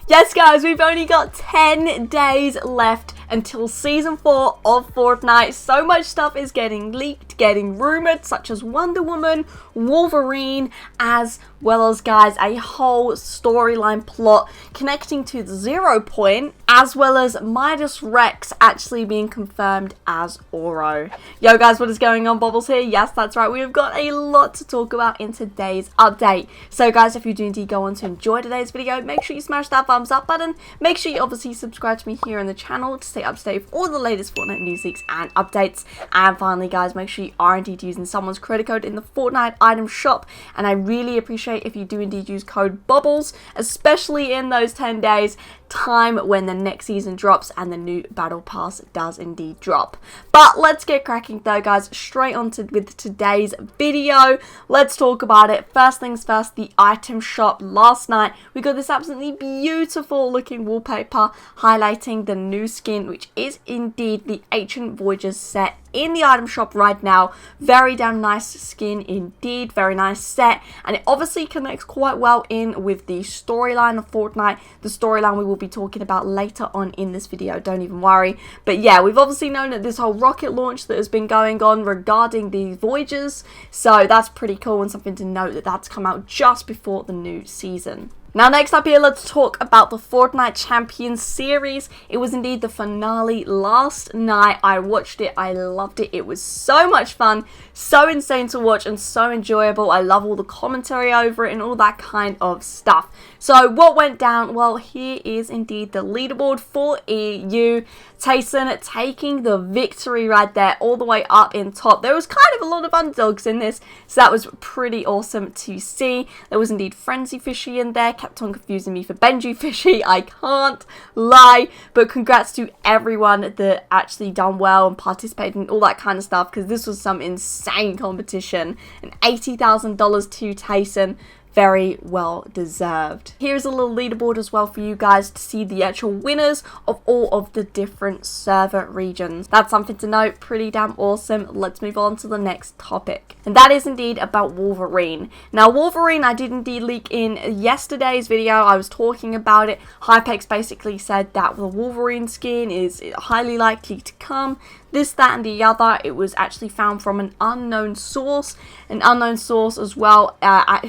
Yes guys, we've only got 10 days left until Season 4 of Fortnite. So much stuff is getting leaked, getting rumoured, such as Wonder Woman, Wolverine, as well as, guys, a whole storyline plot connecting to the 0 Point, as well as Midas Rex actually being confirmed as ORO. Yo guys, what is going on? Bobblez here. Yes, that's right, we've got a lot to talk about in today's update. So guys, if you do indeed go on to enjoy today's video, make sure you smash that thumbs up button. Make sure you obviously subscribe to me here on the channel to stay up to date with all the latest Fortnite news leaks and updates. And finally guys, make sure you are indeed using someone's creator code in the Fortnite item shop, and I really appreciate if you do indeed use code Bobblez, especially in those 10 days time when the next season drops and the new battle pass does indeed drop. But let's get cracking though guys, straight on with today's video. Let's talk about it. First things first, the item shop. Last night we got this absolutely beautiful looking wallpaper highlighting the new skin, which is indeed the Ancient Voyagers set in the item shop right now. Very damn nice skin indeed, very nice set, and it obviously connects quite well in with the storyline of Fortnite, the storyline we will be talking about later on in this video, don't even worry. But yeah, we've obviously known that this whole rocket launch that has been going on regarding the Voyagers, so that's pretty cool and something to note that that's come out just before the new season. Now next up here, let's talk about the Fortnite Champions series. It was indeed the finale last night. I watched it, I loved it. It was so much fun, so insane to watch and so enjoyable. I love all the commentary over it and all that kind of stuff. So what went down? Well, here is indeed the leaderboard for EU. Tyson taking the victory right there, all the way up in top. There was kind of a lot of underdogs in this, so that was pretty awesome to see. There was indeed Frenzy Fishy in there, kept on confusing me for Benji Fishy, I can't lie. But congrats to everyone that actually done well and participated in all that kind of stuff, because this was some insane competition. And $80,000 to Tyson. Very well deserved. Here's a little leaderboard as well for you guys to see the actual winners of all of the different server regions. That's something to note, pretty damn awesome. Let's move on to the next topic, and that is indeed about Wolverine. Now Wolverine, I did indeed leak in yesterday's video. I was talking about it. Hypex basically said that the Wolverine skin is highly likely to come. This, that, and the other. It was actually found from an unknown source as well,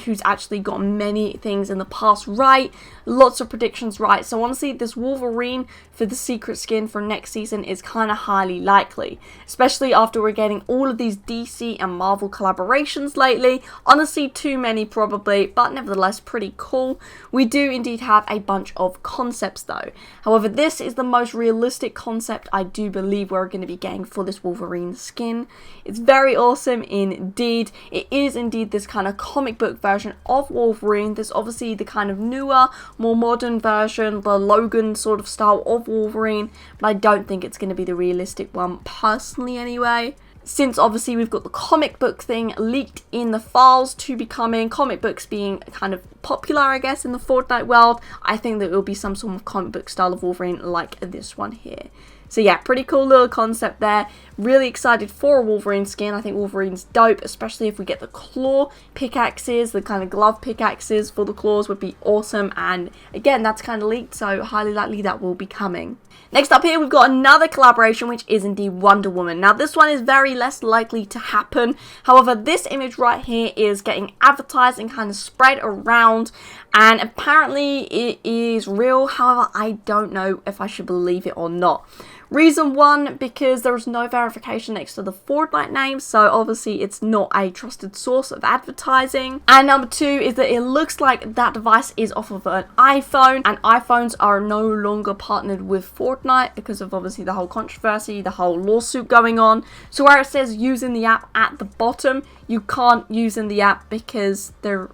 who's actually got many things in the past right, lots of predictions right. So honestly, this Wolverine for the secret skin for next season is kind of highly likely, especially after we're getting all of these DC and Marvel collaborations lately. Honestly, too many probably, but nevertheless pretty cool. We do indeed have a bunch of concepts though. However, this is the most realistic concept I do believe we're going to be getting for this Wolverine skin. It's very awesome indeed. It is indeed this kind of comic book version of Wolverine. There's obviously the kind of newer, more modern version, the Logan sort of style of Wolverine, but I don't think it's going to be the realistic one personally anyway. Since obviously we've got the comic book thing leaked in the files to be coming, comic books being kind of popular I guess in the Fortnite world, I think that it will be some sort of comic book style of Wolverine like this one here. So yeah, pretty cool little concept there. Really excited for a Wolverine skin. I think Wolverine's dope, especially if we get the claw pickaxes, the kind of glove pickaxes for the claws would be awesome. And again, that's kind of leaked, so highly likely that will be coming. Next up here, we've got another collaboration, which is indeed Wonder Woman. Now, this one is very less likely to happen. However, this image right here is getting advertised and kind of spread around, and apparently it is real. However, I don't know if I should believe it or not. Reason one, because there is no verification next to the Fortnite name, so obviously it's not a trusted source of advertising. And number two is that it looks like that device is off of an iPhone, and iPhones are no longer partnered with Fortnite because of obviously the whole controversy, the whole lawsuit going on. So where it says using the app at the bottom, you can't use in the app because they're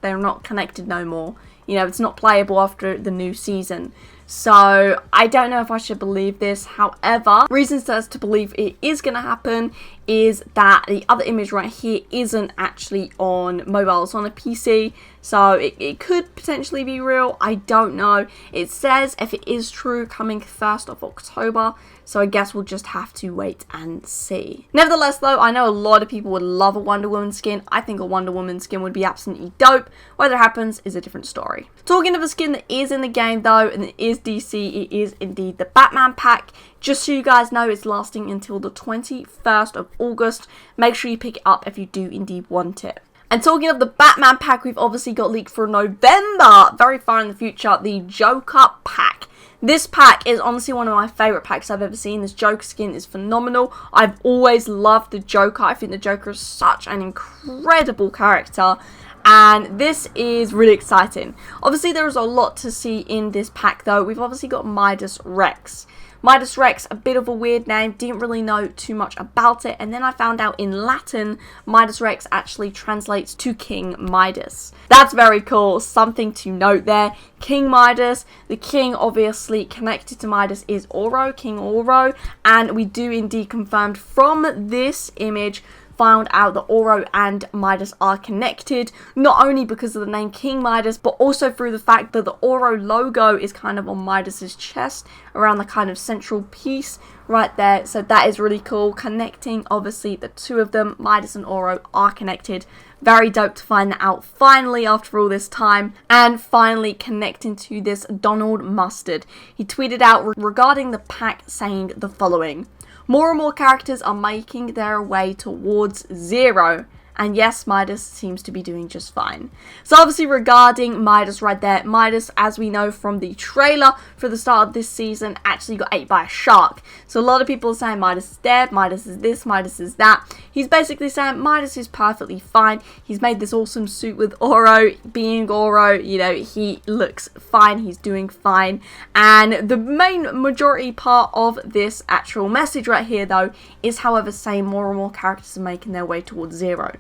not connected no more. You know, it's not playable after the new season. So I don't know if I should believe this. However, reasons as to believe it is going to happen is that the other image right here isn't actually on mobile, it's on a PC, so it could potentially be real, I don't know. It says if it is true, coming 1st of October, so I guess we'll just have to wait and see. Nevertheless though, I know a lot of people would love a Wonder Woman skin. I think a Wonder Woman skin would be absolutely dope. Whether it happens is a different story. Talking of a skin that is in the game though, and it is DC, it is indeed the Batman pack. Just so you guys know, it's lasting until the 21st of August. Make sure you pick it up if you do indeed want it. And talking of the Batman pack, we've obviously got leaked for November, very far in the future, the Joker pack. This pack is honestly one of my favourite packs I've ever seen. This Joker skin is phenomenal. I've always loved the Joker. I think the Joker is such an incredible character. And this is really exciting. Obviously, there is a lot to see in this pack though. We've obviously got Midas Rex. Midas Rex, a bit of a weird name, didn't really know too much about it, and then I found out in Latin, Midas Rex actually translates to King Midas. That's very cool, something to note there. King Midas, the king obviously connected to Midas is ORO, King ORO, and we do indeed confirmed from this image found out that ORO and Midas are connected, not only because of the name King Midas, but also through the fact that the ORO logo is kind of on Midas's chest, around the kind of central piece right there. So that is really cool, connecting obviously the two of them. Midas and ORO are connected. Very dope to find that out finally after all this time. And finally connecting to this Donald Mustard. He tweeted out regarding the pack saying the following: more and more characters are making their way towards 0. And yes, Midas seems to be doing just fine. So obviously regarding Midas right there, Midas, as we know from the trailer for the start of this season, actually got ate by a shark. So a lot of people are saying Midas is dead, Midas is this, Midas is that. He's basically saying Midas is perfectly fine. He's made this awesome suit with ORO. Being ORO, you know, he looks fine, he's doing fine. And the main majority part of this actual message right here though is, however, saying more and more characters are making their way towards 0.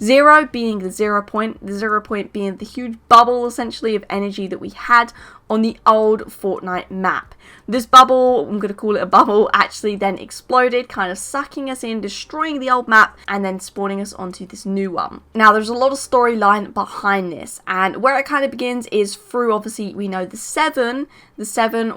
0 being the 0 point, the 0 point being the huge bubble essentially of energy that we had on the old Fortnite map. This bubble, I'm going to call it a bubble, actually then exploded, kind of sucking us in, destroying the old map, and then spawning us onto this new one. Now, there's a lot of storyline behind this, and where it kind of begins is through, obviously, we know the seven,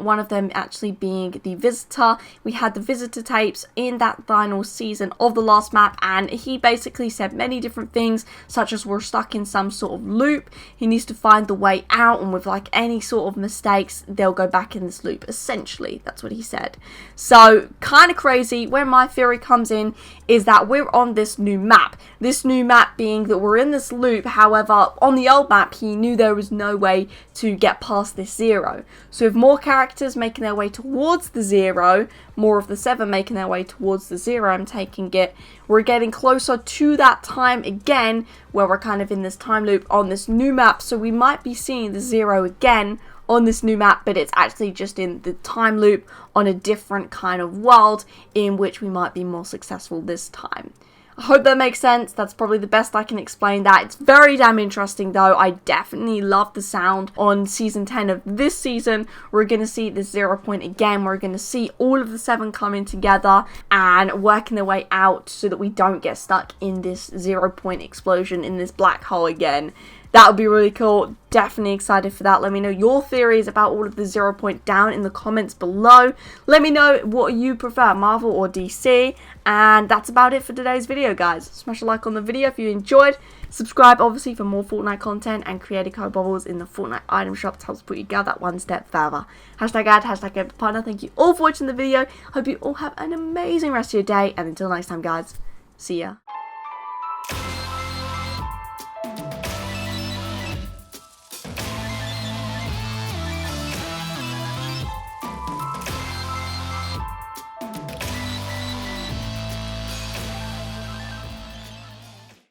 one of them actually being the Visitor. We had the Visitor tapes in that final season of the last map, and he basically said many different things, such as we're stuck in some sort of loop, he needs to find the way out, and with like any sort of mistakes, they'll go back in this loop. Essentially, that's what he said. So, kind of crazy. Where my theory comes in is that we're on this new map. This new map being that we're in this loop, however, on the old map, he knew there was no way to get past this 0. So with more characters making their way towards the 0, more of the 7 making their way towards the 0, I'm taking it, we're getting closer to that time again, where we're kind of in this time loop on this new map. So we might be seeing the 0 again on this new map, but it's actually just in the time loop on a different kind of world in which we might be more successful this time. I hope that makes sense. That's probably the best I can explain that. It's very damn interesting though. I definitely love the sound on season 10 of this season. We're going to see this 0 point again. We're going to see all of the 7 coming together and working their way out so that we don't get stuck in this 0 point explosion in this black hole again. That would be really cool. Definitely excited for that. Let me know your theories about all of the 0 point down in the comments below. Let me know what you prefer, Marvel or DC. And that's about it for today's video, guys. Smash a like on the video if you enjoyed. Subscribe, obviously, for more Fortnite content and creator code Bobblez in the Fortnite item shop to help put you guys that one step further. Hashtag ad, hashtag partner. Thank you all for watching the video. Hope you all have an amazing rest of your day. And until next time, guys, see ya.